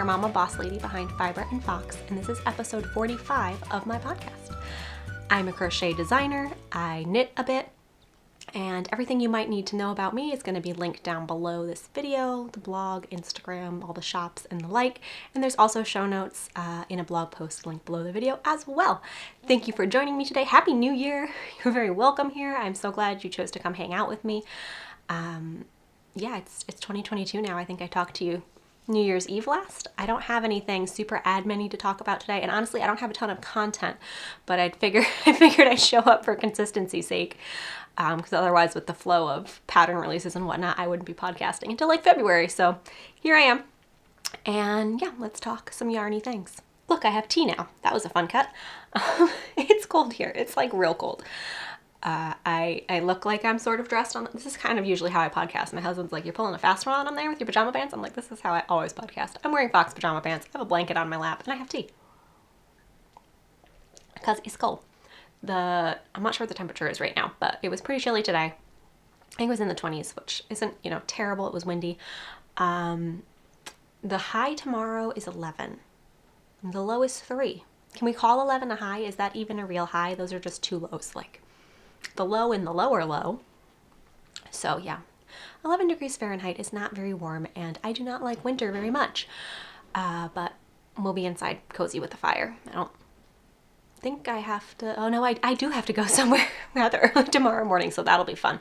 mama boss lady behind Fiber and Fox, and this is episode 45 of my podcast. I'm a crochet designer, I knit a bit, and everything you might need to know about me is going to be linked down below this video, the blog, Instagram, all the shops, and the like. And there's also show notes in a blog post linked below the video as well. Thank you for joining me today. Happy New Year. You're very welcome here. I'm so glad you chose to come hang out with me. It's 2022 now. I think I talked to you New Year's Eve last. I don't have anything super admin-y to talk about today, and honestly, I don't have a ton of content, but I figured I'd show up for consistency's sake, because otherwise with the flow of pattern releases and whatnot, I wouldn't be podcasting until like February, so here I am. And yeah, let's talk some yarny things. Look, I have tea now. That was a fun cut. It's cold here. It's like real cold. I look like I'm sort of dressed on. This is kind of usually how I podcast. My husband's like, "You're pulling a fast one on there with your pajama pants." I'm like, "This is how I always podcast." I'm wearing Fox pajama pants. I have a blanket on my lap, and I have tea because it's cold. I'm not sure what the temperature is right now, but it was pretty chilly today. I think it was in the 20s, which isn't, terrible. It was windy. The high tomorrow is 11. And the low is 3. Can we call 11 a high? Is that even a real high? Those are just two lows, like the low and the lower low. So yeah, 11 degrees Fahrenheit is not very warm, and I do not like winter very much. But we'll be inside cozy with the fire. I don't think I have to. Oh no, I do have to go somewhere rather early tomorrow morning, so that'll be fun.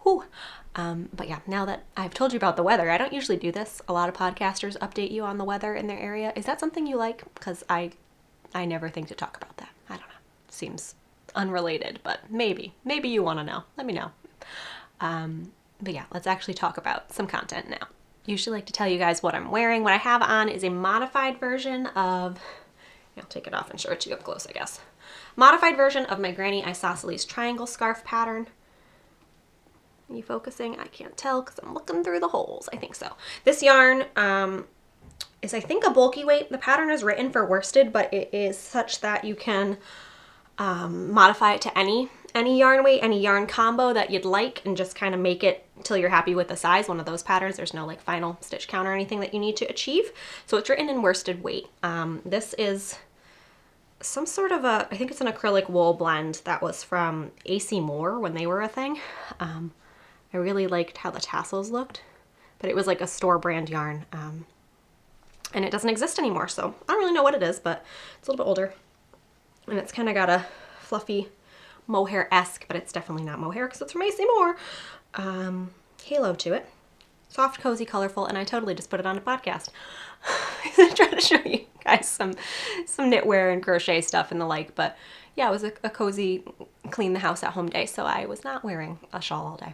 Whew. But yeah, now that I've told you about the weather, I don't usually do this. A lot of podcasters update you on the weather in their area. Is that something you like? Because I never think to talk about that. I don't know. Seems unrelated, but maybe you want to know. Let me know. But yeah, let's actually talk about some content now. Usually like to tell you guys what I'm wearing. What I have on is a modified version of, I'll take it off and show it to you up close, I guess. Modified version of my Granny Isosceles triangle scarf pattern. Are you focusing? I can't tell because I'm looking through the holes. I think so. This yarn is, I think, a bulky weight. The pattern is written for worsted, but it is such that you can modify it to any yarn weight, any yarn combo that you'd like, and just kind of make it till you're happy with the size. One of those patterns. There's no like final stitch count or anything that you need to achieve. So it's written in worsted weight. This is some sort of I think it's an acrylic wool blend that was from AC Moore when they were a thing. I really liked how the tassels looked, but it was like a store brand yarn, and it doesn't exist anymore, so I don't really know what it is, but it's a little bit older, and it's kind of got a fluffy mohair-esque, but it's definitely not mohair because it's from AC Moore, halo to it. Soft, cozy, colorful, and I totally just put it on a podcast. I'm trying to show you guys some knitwear and crochet stuff and the like, but yeah, it was a cozy, clean the house at home day, so I was not wearing a shawl all day.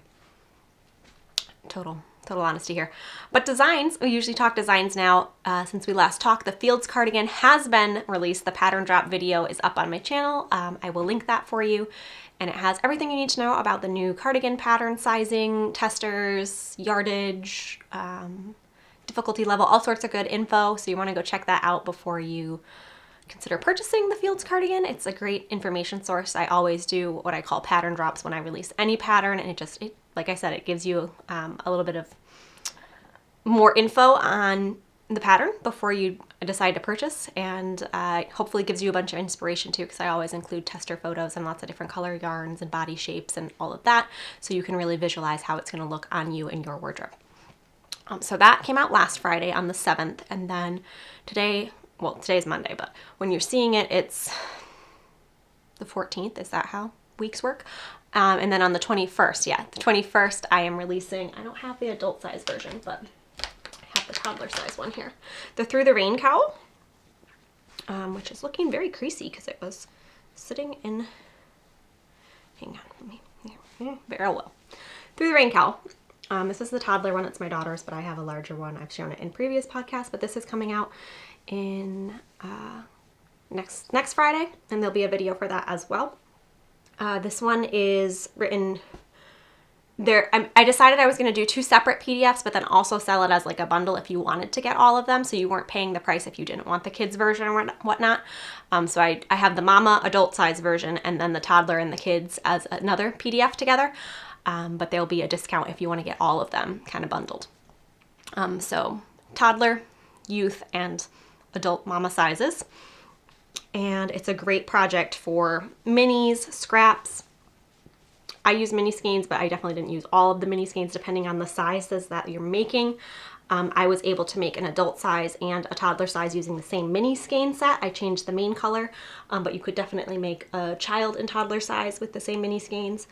Total honesty here. But designs, we usually talk designs now. Since we last talked, the Fields cardigan has been released. The pattern drop video is up on my channel. I will link that for you. And it has everything you need to know about the new cardigan pattern, sizing, testers, yardage, difficulty level, all sorts of good info. So you want to go check that out before you consider purchasing the Fields cardigan. It's a great information source. I always do what I call pattern drops when I release any pattern, and it like I said, it gives you a little bit of more info on the pattern before you decide to purchase, and hopefully gives you a bunch of inspiration too, because I always include tester photos and lots of different color yarns and body shapes and all of that, so you can really visualize how it's going to look on you and your wardrobe. So that came out last Friday on the 7th, and then today's Monday, but when you're seeing it, it's the 14th. Is that how weeks work? And then on the 21st, I am releasing, I don't have the adult size version, but I have the toddler size one here. The Through the Rain cowl, which is looking very creasy because it was sitting in, hang on, very well. Through the Rain cowl. This is the toddler one. It's my daughter's, but I have a larger one. I've shown it in previous podcasts, but this is coming out in next Friday, and there'll be a video for that as well. This one is written there. I decided I was going to do 2 separate PDFs, but then also sell it as like a bundle if you wanted to get all of them, so you weren't paying the price if you didn't want the kids version or whatnot. So I have the mama adult size version and then the toddler and the kids as another PDF together. But there'll be a discount if you want to get all of them kind of bundled. So toddler, youth and adult mama sizes. And it's a great project for minis, scraps. I use mini skeins, but I definitely didn't use all of the mini skeins depending on the sizes that you're making. I was able to make an adult size and a toddler size using the same mini skein set. I changed the main color, but you could definitely make a child and toddler size with the same mini skeins.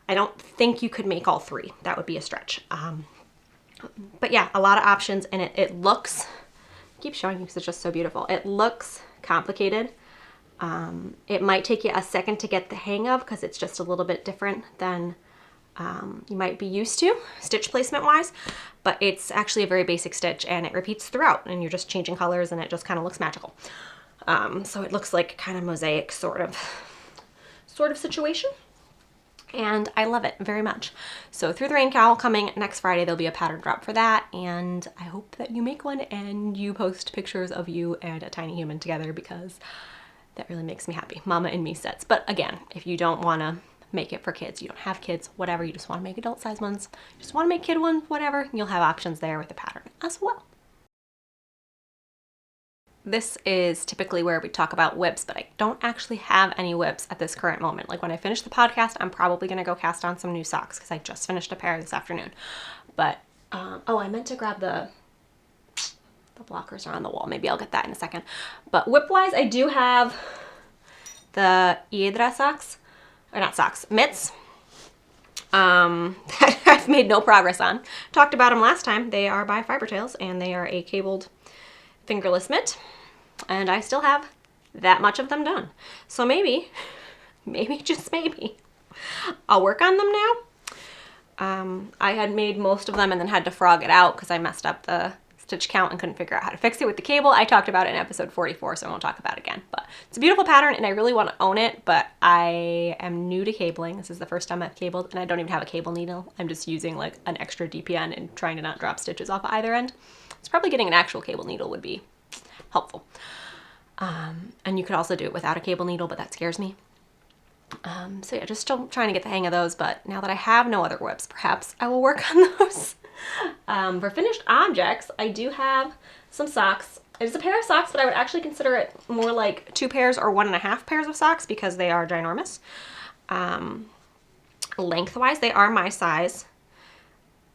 I don't think you could make all three. That would be a stretch. But yeah, a lot of options, and it looks, I keep showing you because it's just so beautiful. It looks complicated. It might take you a second to get the hang of because it's just a little bit different than you might be used to stitch placement wise, but it's actually a very basic stitch and it repeats throughout and you're just changing colors and it just kind of looks magical. So it looks like kind of mosaic sort of situation. And I love it very much. So Through the Rain Cowl coming next Friday, there'll be a pattern drop for that. And I hope that you make one and you post pictures of you and a tiny human together because that really makes me happy. Mama and me sets. But again, if you don't want to make it for kids, you don't have kids, whatever, you just want to make adult size ones, you just want to make kid ones, whatever, you'll have options there with the pattern as well. This is typically where we talk about WIPS, but I don't actually have any WIPS at this current moment. Like when I finish the podcast, I'm probably going to go cast on some new socks because I just finished a pair this afternoon. But, I meant to grab the blockers are on the wall. Maybe I'll get that in a second. But WIP-wise, I do have the Hiedra socks. Or not socks, mitts. I've made no progress on. Talked about them last time. They are by Fibertails and they are a cabled fingerless mitt. And I still have that much of them done. So maybe, just maybe, I'll work on them now. I had made most of them and then had to frog it out because I messed up the stitch count and couldn't figure out how to fix it with the cable. I talked about it in episode 44, so I won't talk about it again. But it's a beautiful pattern and I really want to own it, but I am new to cabling. This is the first time I've cabled and I don't even have a cable needle. I'm just using like an extra DPN and trying to not drop stitches off of either end. So probably getting an actual cable needle would be helpful. And you could also do it without a cable needle, but that scares me. So yeah, just still trying to get the hang of those, but now that I have no other WIPs, perhaps I will work on those. For finished objects, I do have some socks. It's a pair of socks, but I would actually consider it more like 2 pairs or 1.5 pairs of socks because they are ginormous. Lengthwise, they are my size.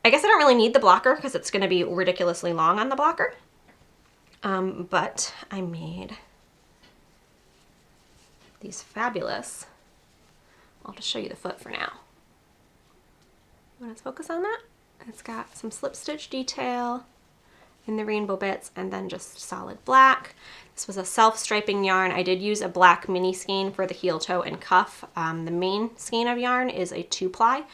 I guess I don't really need the blocker because it's going to be ridiculously long on the blocker. But I made these fabulous, I'll just show you the foot for now. Let's focus on that. It's got some slip stitch detail in the rainbow bits and then just solid black. This was a self-striping yarn. I did use a black mini skein for the heel, toe, and cuff. The main skein of yarn is a 2-ply,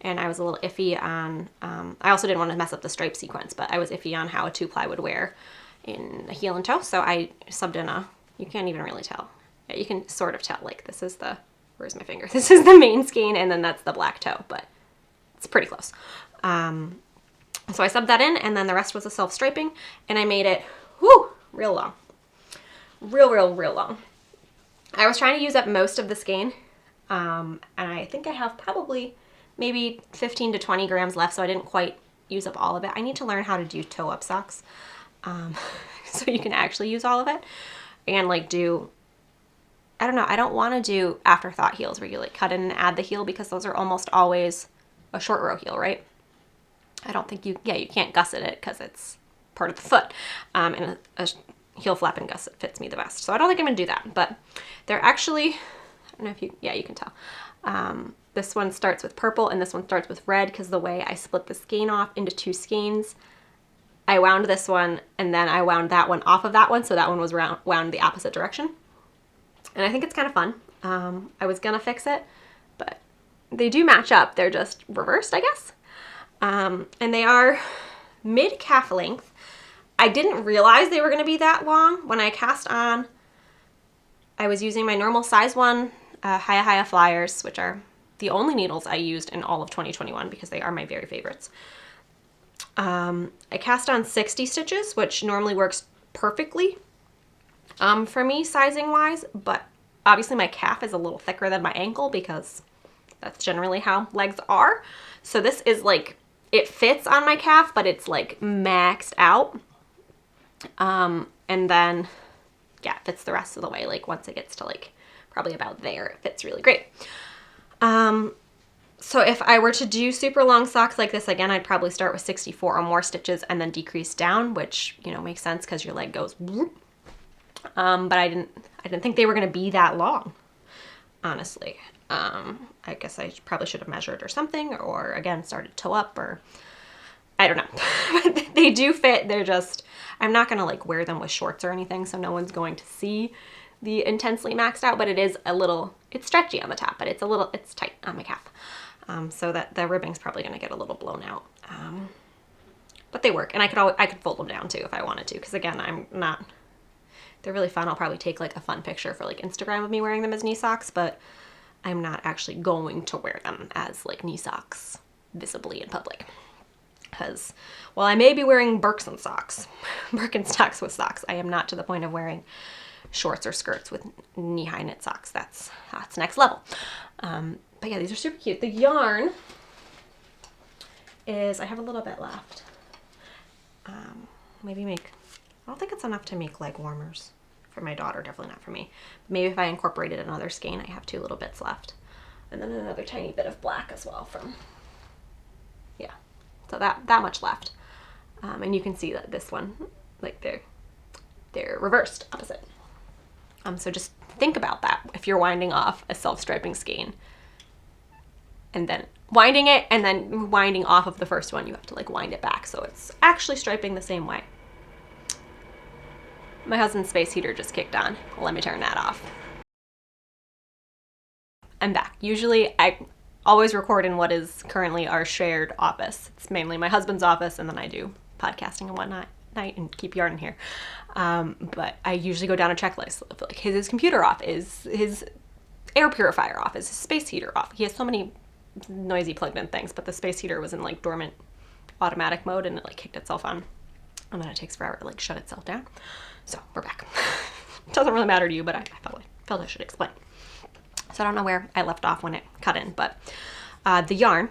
and I was a little iffy on, I also didn't want to mess up the stripe sequence, but I was iffy on how a 2-ply would wear in a heel and toe, so I subbed in you can't even really tell. Yeah, you can sort of tell, like this is the, where's my finger? This is the main skein and then that's the black toe, but it's pretty close. So I subbed that in and then the rest was a self-striping and I made it, real long. Real long. I was trying to use up most of the skein, and I think I have probably maybe 15 to 20 grams left, so I didn't quite use up all of it. I need to learn how to do toe-up socks, so you can actually use all of it, and like do, I don't know, I don't want to do afterthought heels where you like cut in and add the heel because those are almost always a short row heel, right? I don't think you can't gusset it because it's part of the foot, and a heel flap and gusset fits me the best. So I don't think I'm going to do that, but they're actually, I don't know if you can tell. This one starts with purple and this one starts with red because the way I split the skein off into 2 skeins, I wound this one and then I wound that one off of that one, so that one was wound the opposite direction. And I think it's kind of fun. I was going to fix it, but they do match up. They're just reversed, I guess. And they are mid-calf length. I didn't realize they were going to be that long. When I cast on, I was using my normal size 1 Hiya Flyers, which are the only needles I used in all of 2021 because they are my very favorites. I cast on 60 stitches, which normally works perfectly for me sizing-wise, but obviously my calf is a little thicker than my ankle because that's generally how legs are. So this is like, it fits on my calf, but it's like maxed out. And then, yeah, it fits the rest of the way. Like once it gets to like probably about there, it fits really great. So if I were to do super long socks like this again, I'd probably start with 64 or more stitches and then decrease down, which, you know, makes sense because your leg goes whoop. But I didn't think they were going to be that long, honestly. I guess I probably should have measured or something, or again, started toe up, or I don't know. But they do fit. They're just, I'm not going to like wear them with shorts or anything, so no one's going to see the intensely maxed out, but it is a little, it's stretchy on the top, but it's tight on my calf. So that the ribbing's probably going to get a little blown out. But they work, and I could fold them down too if I wanted to, because again, they're really fun. I'll probably take like a fun picture for like Instagram of me wearing them as knee socks, but I'm not actually going to wear them as like knee socks visibly in public. Because while I may be wearing Birkenstocks with socks, I am not to the point of wearing shorts or skirts with knee-high knit socks. That's next level. But yeah, these are super cute. The yarn is, I have a little bit left. I don't think it's enough to make leg warmers for my daughter, definitely not for me. Maybe if I incorporated another skein, I have 2 little bits left. And then another tiny bit of black as well from, yeah. So that much left. And you can see that this one, like they're reversed opposite. So just think about that if you're winding off a self-striping skein and then winding it and then winding off of the first one, you have to like wind it back so it's actually striping the same way. My husband's space heater just kicked on. Let me turn that off. I'm back. Usually I always record in what is currently our shared office. It's mainly my husband's office, and then I do podcasting and whatnot night and keep yarn in here. But I usually go down a checklist of like, is his computer off? Is his air purifier off? Is his space heater off? He has so many noisy plugged in things, but the space heater was in like dormant automatic mode and it like kicked itself on, and then it takes forever to like shut itself down. So we're back. Doesn't really matter to you, but I felt I should explain. So I don't know where I left off when it cut in, but the yarn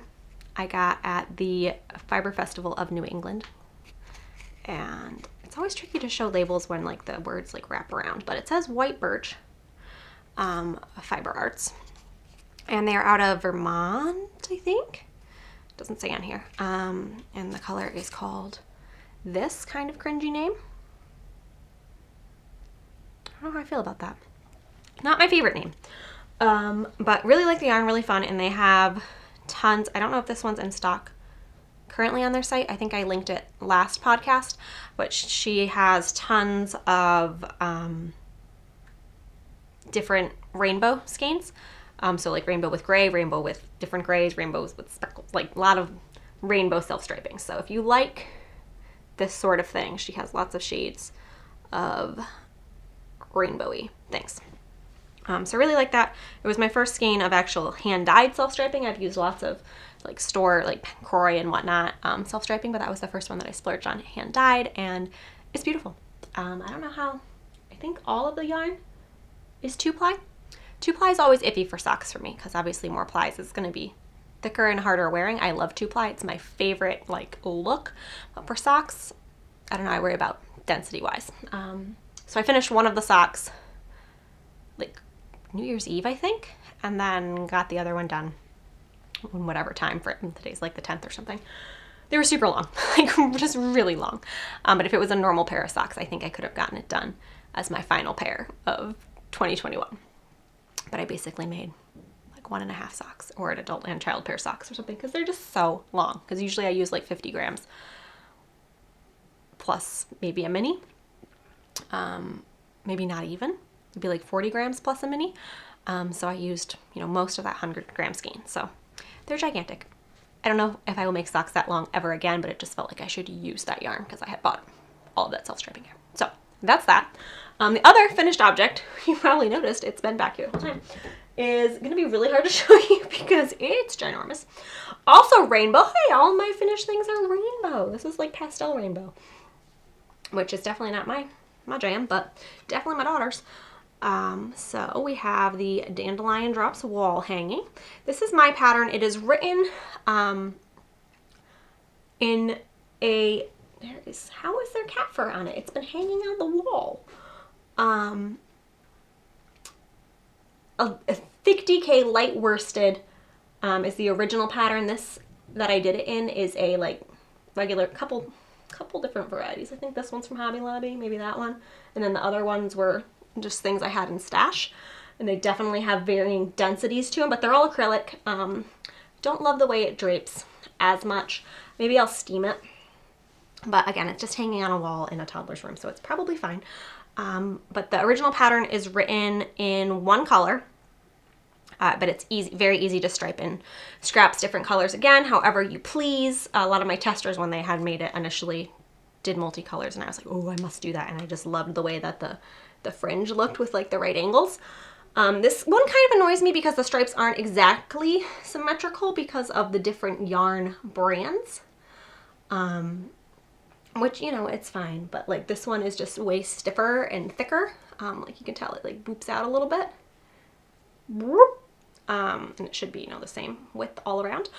I got at the Fiber Festival of New England. And it's always tricky to show labels when like the words like wrap around, but it says white birch fiber arts. And they're out of Vermont, I think. It doesn't say on here. And the color is called this kind of cringy name. I don't know how I feel about that. Not my favorite name. But really like the yarn, really fun, and they have tons. I don't know if this one's in stock currently on their site. I think I linked it last podcast, but she has tons of different rainbow skeins. So like rainbow with gray, rainbow with different grays, rainbows with speckles, like a lot of rainbow self-striping. So if you like this sort of thing, she has lots of shades of rainbowy things. So I really like that. It was my first skein of actual hand-dyed self-striping. I've used lots of like store, like Croy and whatnot self-striping, but that was the first one that I splurged on hand-dyed, and it's beautiful. I don't know how, I think all of the yarn is 2-ply. 2-ply is always iffy for socks for me because obviously more plies is going to be thicker and harder wearing. I love 2-ply. It's my favorite like look. But for socks, I don't know, I worry about density wise. So I finished one of the socks like New Year's Eve, I think, and then got the other one done in whatever time for it. Today's like the 10th or something. They were super long, like just really long. But if it was a normal pair of socks, I think I could have gotten it done as my final pair of 2021. But I basically made like 1.5 socks, or an adult and child pair socks or something, because they're just so long. Because usually I use like 50 grams plus maybe a mini. Maybe not even. It'd be like 40 grams plus a mini. So I used, most of that 100-gram skein. So they're gigantic. I don't know if I will make socks that long ever again, but it just felt like I should use that yarn because I had bought all of that self-striping yarn. So that's that. The other finished object, you probably noticed, it's been back here the whole time, is going to be really hard to show you because it's ginormous. Also rainbow. Hey, all my finished things are rainbow. This is like pastel rainbow, which is definitely not my jam, but definitely my daughter's. So we have the Dandelion Drops wall hanging. This is my pattern. It is written in a how is there cat fur on it? It's been hanging on the wall. A thick DK light worsted is the original pattern. This that I did it in is a like regular couple different varieties. I think this one's from Hobby Lobby, maybe that one. And then the other ones were just things I had in stash. And they definitely have varying densities to them, but they're all acrylic. Don't love the way it drapes as much. Maybe I'll steam it. But again, it's just hanging on a wall in a toddler's room, so it's probably fine. But the original pattern is written in one color, but it's very easy to stripe in scraps, different colors again, however you please. A lot of my testers, when they had made it initially, did multicolors, and I was like, oh, I must do that. And I just loved the way that the fringe looked with like the right angles. This one kind of annoys me because the stripes aren't exactly symmetrical because of the different yarn brands. Which, you know, it's fine, but like this one is just way stiffer and thicker. Like you can tell it like boops out a little bit. And it should be, you know, the same width all around.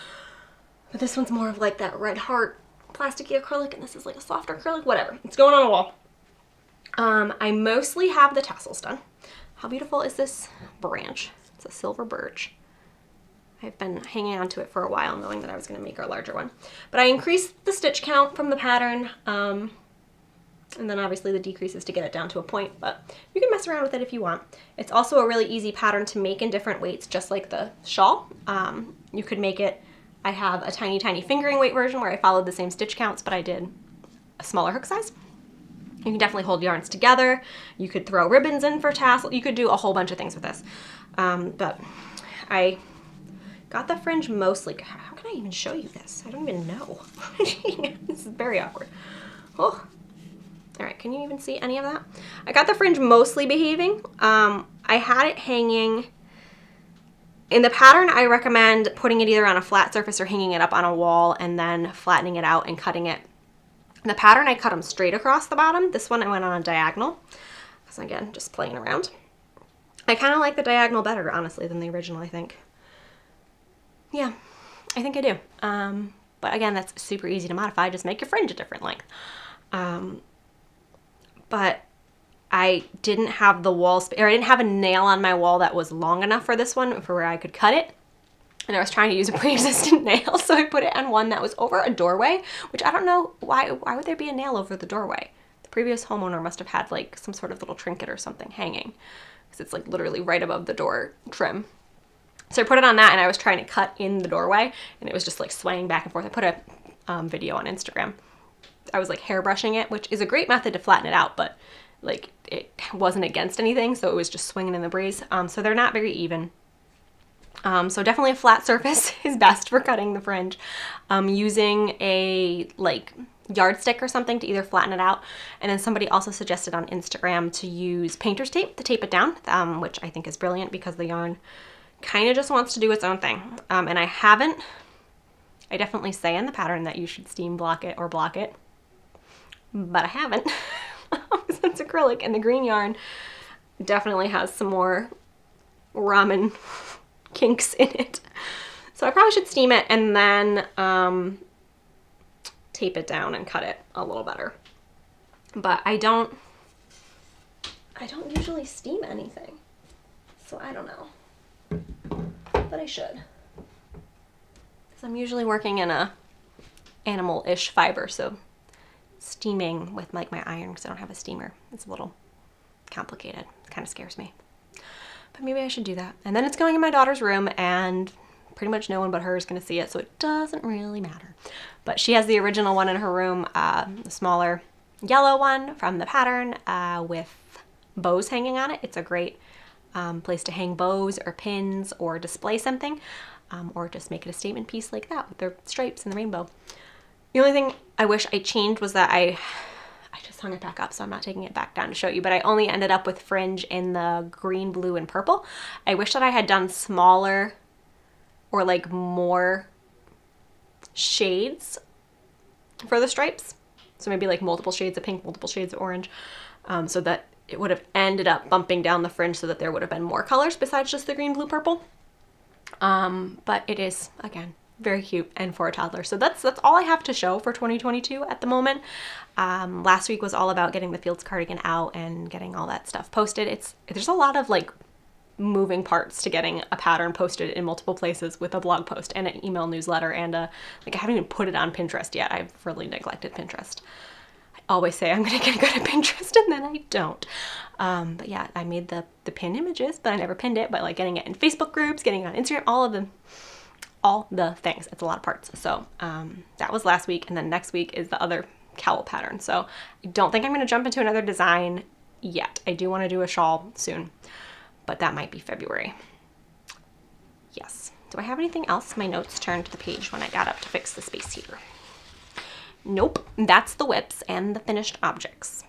But this one's more of like that red heart plasticky acrylic, and this is like a softer acrylic, whatever. It's going on a wall. I mostly have the tassels done. How beautiful is this branch? It's a silver birch. I've been hanging on to it for a while, knowing that I was going to make a larger one. But I increased the stitch count from the pattern, and then obviously the decrease is to get it down to a point, but you can mess around with it if you want. It's also a really easy pattern to make in different weights, just like the shawl. You could make it, I have a tiny, tiny fingering weight version where I followed the same stitch counts, but I did a smaller hook size. You can definitely hold yarns together. You could throw ribbons in for tassel. You could do a whole bunch of things with this. But I got the fringe mostly. How can I even show you this? I don't even know. This is very awkward. Oh. All right, can you even see any of that? I got the fringe mostly behaving. I had it hanging. In the pattern, I recommend putting it either on a flat surface or hanging it up on a wall and then flattening it out and cutting it. In the pattern, I cut them straight across the bottom. This one I went on a diagonal. So again, just playing around. I kind of like the diagonal better, honestly, than the original, I think. Yeah, I think I do. But again, that's super easy to modify. Just make your fringe a different length. But I didn't have the wall, or I didn't have a nail on my wall that was long enough for this one for where I could cut it. And I was trying to use a pre-existent nail, so I put it on one that was over a doorway, which I don't know why would there be a nail over the doorway? The previous homeowner must have had like some sort of little trinket or something hanging, because it's like literally right above the door trim. So I put it on that, and I was trying to cut in the doorway, and it was just like swaying back and forth. I put a video on Instagram. I was like hairbrushing it, which is a great method to flatten it out, but like it wasn't against anything, so it was just swinging in the breeze. So they're not very even. So definitely a flat surface is best for cutting the fringe. Using a like yardstick or something to either flatten it out. And then somebody also suggested on Instagram to use painter's tape to tape it down, which I think is brilliant because the yarn kind of just wants to do its own thing. And I definitely say in the pattern that you should steam block it or block it, but I haven't. Because it's acrylic, and the green yarn definitely has some more ramen kinks in it. So I probably should steam it and then tape it down and cut it a little better. But I don't usually steam anything, so I don't know. But I should, because I'm usually working in a animal-ish fiber, so steaming with like my iron, because I don't have a steamer, it's a little complicated. It kind of scares me. But maybe I should do that. And then it's going in my daughter's room, and pretty much no one but her is going to see it, so it doesn't really matter. But she has the original one in her room, the smaller yellow one from the pattern with bows hanging on it. It's a great place to hang bows or pins or display something, or just make it a statement piece like that with the stripes and the rainbow. The only thing I wish I changed was that I just hung it back up, so I'm not taking it back down to show you, but I only ended up with fringe in the green, blue, and purple. I wish that I had done smaller or like more shades for the stripes. So maybe like multiple shades of pink, multiple shades of orange, so that it would have ended up bumping down the fringe so that there would have been more colors besides just the green, blue, purple. But it is, again, very cute and for a toddler. So that's all I have to show for 2022 at the moment. Last week was all about getting the Fields cardigan out and getting all that stuff posted. There's a lot of like moving parts to getting a pattern posted in multiple places with a blog post and an email newsletter and I haven't even put it on Pinterest yet. I've really neglected Pinterest. I always say I'm going to get good at Pinterest and then I don't. But yeah, I made the pin images, but I never pinned it, but like getting it in Facebook groups, getting it on Instagram, all the things. It's a lot of parts. So that was last week. And then next week is the other cowl pattern. So I don't think I'm going to jump into another design yet. I do want to do a shawl soon, but that might be February. Yes. Do I have anything else? My notes turned to the page when I got up to fix the space heater. Nope. That's the WIPS and the finished objects.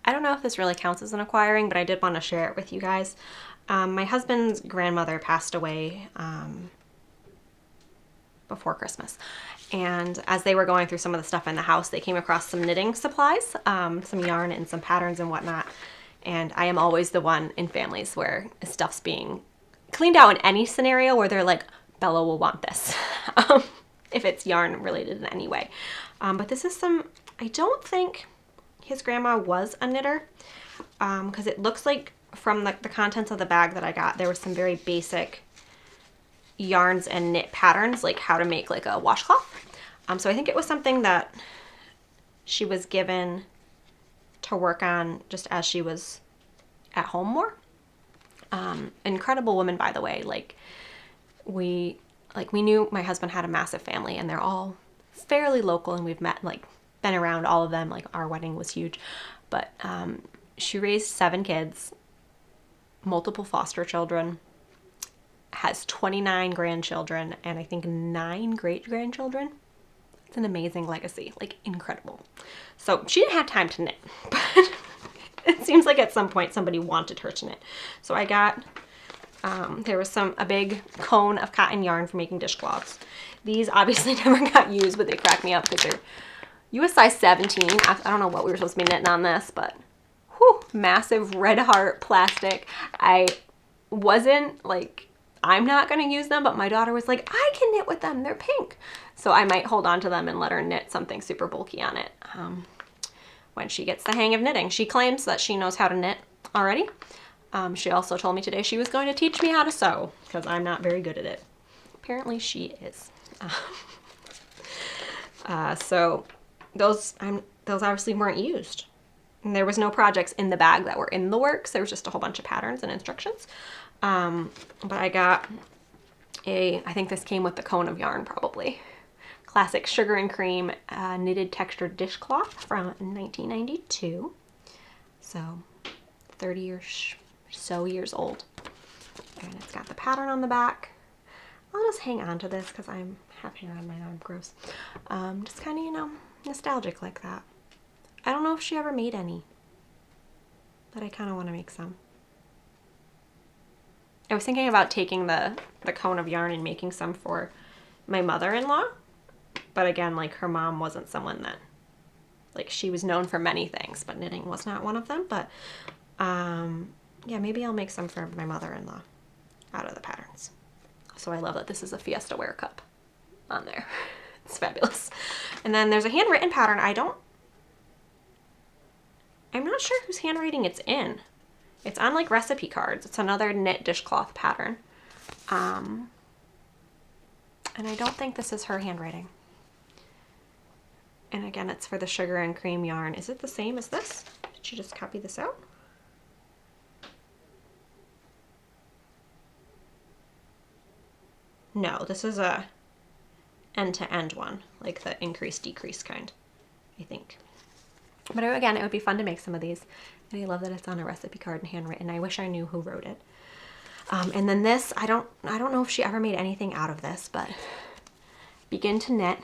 I don't know if this really counts as an acquiring, but I did want to share it with you guys. My husband's grandmother passed away before Christmas. And as they were going through some of the stuff in the house, they came across some knitting supplies, some yarn and some patterns and whatnot. And I am always the one in families where stuff's being cleaned out in any scenario where they're like, Bella will want this, if it's yarn related in any way. But this is I don't think his grandma was a knitter, because it looks like from the contents of the bag that I got, there was some very basic yarns and knit patterns, like how to make like a washcloth. So I think it was something that she was given to work on just as she was at home more. Incredible woman, by the way. We knew my husband had a massive family and they're all fairly local and we've met, been around all of them. Our wedding was huge, but she raised 7 kids, multiple foster children, has 29 grandchildren, and I think 9 great-grandchildren. It's an amazing legacy, incredible. So she didn't have time to knit, but it seems like at some point somebody wanted her to knit. So I got, there was a big cone of cotton yarn for making dishcloths. These obviously never got used, but they crack me up because they're US size 17. I don't know what we were supposed to be knitting on this, but whew, massive red heart plastic. I wasn't I'm not going to use them, but my daughter was like, I can knit with them. They're pink. So I might hold on to them and let her knit something super bulky on it when she gets the hang of knitting. She claims that she knows how to knit already. She also told me today she was going to teach me how to sew because I'm not very good at it. Apparently she is. So those obviously weren't used. And there was no projects in the bag that were in the works. There was just a whole bunch of patterns and instructions. But I got I think this came with the cone of yarn probably. Classic sugar and cream knitted textured dishcloth from 1992. So 30 or so years old. And it's got the pattern on the back. I'll just hang on to this because I have hair on my arm, gross. Just kind of, nostalgic like that. I don't know if she ever made any, but I kind of want to make some. I was thinking about taking the cone of yarn and making some for my mother-in-law. But again, her mom wasn't someone that, she was known for many things, but knitting was not one of them. But, yeah, maybe I'll make some for my mother-in-law out of the patterns. So I love that this is a Fiesta Wear cup on there. It's fabulous. And then there's a handwritten pattern. I'm not sure whose handwriting it's in. It's on recipe cards. It's another knit dishcloth pattern. And I don't think this is her handwriting. And again, it's for the sugar and cream yarn. Is it the same as this? Did she just copy this out? No, this is a end-to-end one, the increase-decrease kind, I think. But again, it would be fun to make some of these. And I love that it's on a recipe card and handwritten. I wish I knew who wrote it. And then this, I don't know if she ever made anything out of this, but Begin to Knit,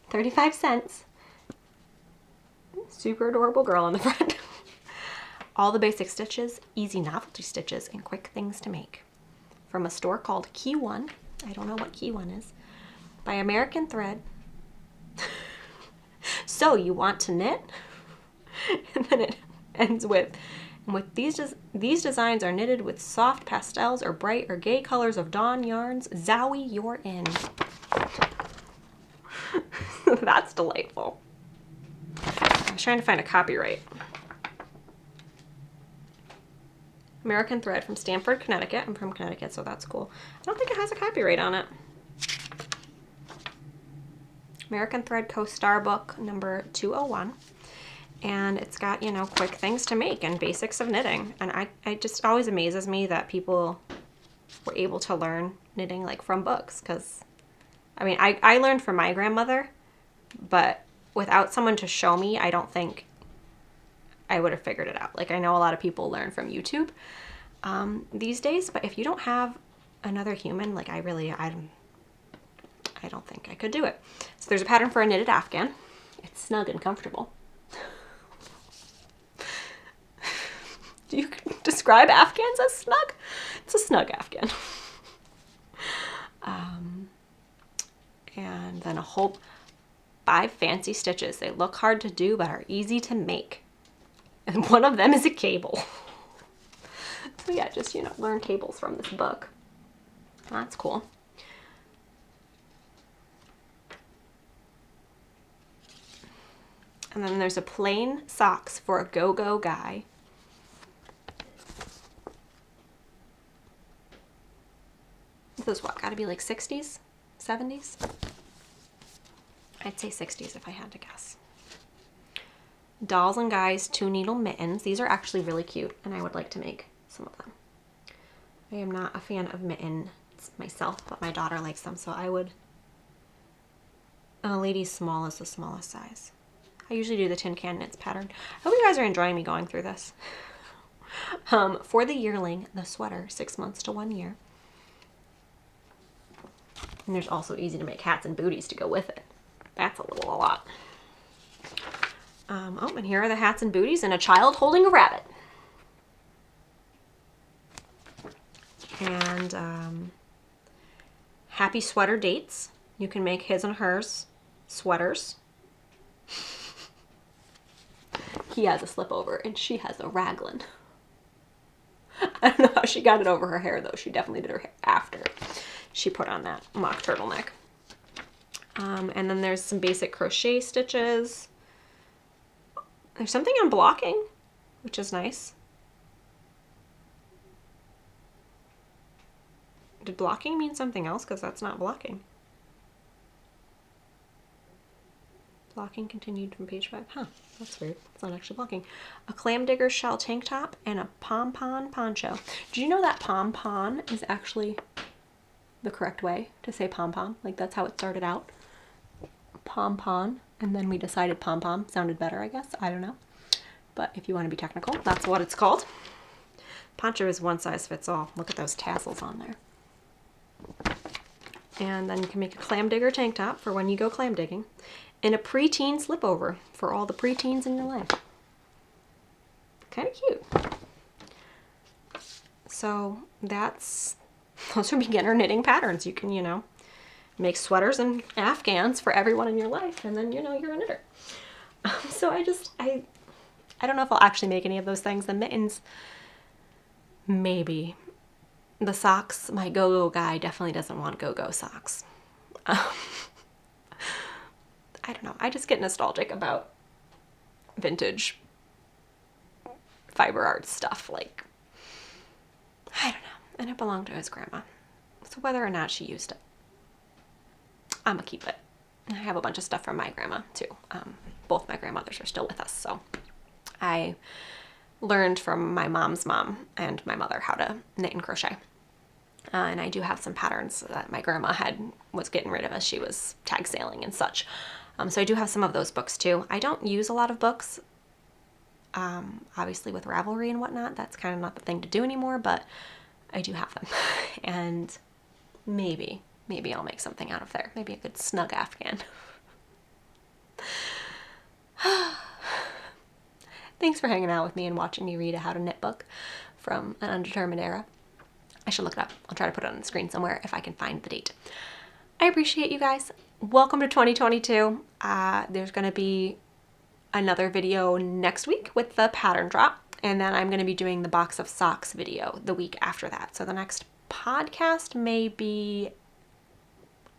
35 cents. Super adorable girl on the front. All the basic stitches, easy novelty stitches, and quick things to make. From a store called Key One. I don't know what Key One is. By American Thread. So you want to knit? And then it ends with, With these designs are knitted with soft pastels or bright or gay colors of dawn yarns. Zowie, you're in. That's delightful. I was trying to find a copyright. American Thread from Stamford, Connecticut. I'm from Connecticut, so that's cool. I don't think it has a copyright on it. American Thread Co-Star book number 201. And it's got, you know, quick things to make and basics of knitting. And it just always amazes me that people were able to learn knitting like from books. Because, I mean, I learned from my grandmother, but without someone to show me, I don't think I would have figured it out. Like, I know a lot of people learn from YouTube these days, but if you don't have another human, like I don't think I could do it. So there's a pattern for a knitted Afghan. It's snug and comfortable. Do you describe Afghans as snug? It's a snug Afghan. And then a whole 5 fancy stitches. They look hard to do, but are easy to make. And one of them is a cable. So yeah, just, you know, learn cables from this book. That's cool. And then there's a plain socks for a go-go guy. This is what, gotta be like 60s? 70s? I'd say 60s if I had to guess. Dolls and Guys 2-needle mittens. These are actually really cute, and I would like to make some of them. I am not a fan of mittens myself, but my daughter likes them, so I would... A lady's small is the smallest size. I usually do the tin can knits pattern. I hope you guys are enjoying me going through this. For the yearling, the sweater, 6 months to 1 year. And there's also easy to make hats and booties to go with it. That's a lot. Oh, and here are the hats and booties and a child holding a rabbit. And happy sweater dates. You can make his and hers sweaters. He has a slip over and she has a raglan. I don't know how she got it over her hair though. She definitely did her hair after she put on that mock turtleneck. And then there's some basic crochet stitches. There's something on blocking, which is nice. Did blocking mean something else? Because that's not blocking. Blocking continued from page 5. Huh, that's weird. It's not actually blocking. A clam digger shell tank top and a pom-pom poncho. Did you know that pom-pom is actually the correct way to say pom-pom? Like, that's how it started out. Pom-pom. And then we decided pom-pom sounded better, I guess. I don't know. But if you want to be technical, that's what it's called. Poncho is one size fits all. Look at those tassels on there. And then you can make a clam digger tank top for when you go clam digging. And a preteen slipover for all the preteens in your life. Kind of cute. So those are beginner knitting patterns. You can, you know, make sweaters and Afghans for everyone in your life, and then, you know, you're a knitter. So I don't know if I'll actually make any of those things. The mittens, maybe. The socks, my go-go guy definitely doesn't want go-go socks. I don't know. I just get nostalgic about vintage fiber art stuff. Like, I don't know. And it belonged to his grandma. So whether or not she used it, I'm gonna keep it. I have a bunch of stuff from my grandma too. Both my grandmothers are still with us, so I learned from my mom's mom and my mother how to knit and crochet. And I do have some patterns that my grandma was getting rid of as she was tag sailing and such. So I do have some of those books too. I don't use a lot of books. Obviously with Ravelry and whatnot, that's kind of not the thing to do anymore, but I do have them. And maybe I'll make something out of there. Maybe a good snug Afghan. Thanks for hanging out with me and watching me read a how to knit book from an undetermined era. I should look it up. I'll try to put it on the screen somewhere if I can find the date. I appreciate you guys. Welcome to 2022. There's going to be another video next week with the pattern drop, And then I'm going to be doing the box of socks video the week after that. So the next podcast may be,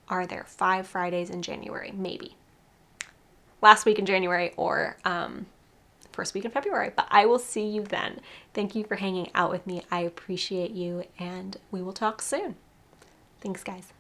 are there 5 Fridays in January? Maybe. Last week in January or first week in February. But I will see you then. Thank you for hanging out with me. I appreciate you, and we will talk soon. Thanks, guys.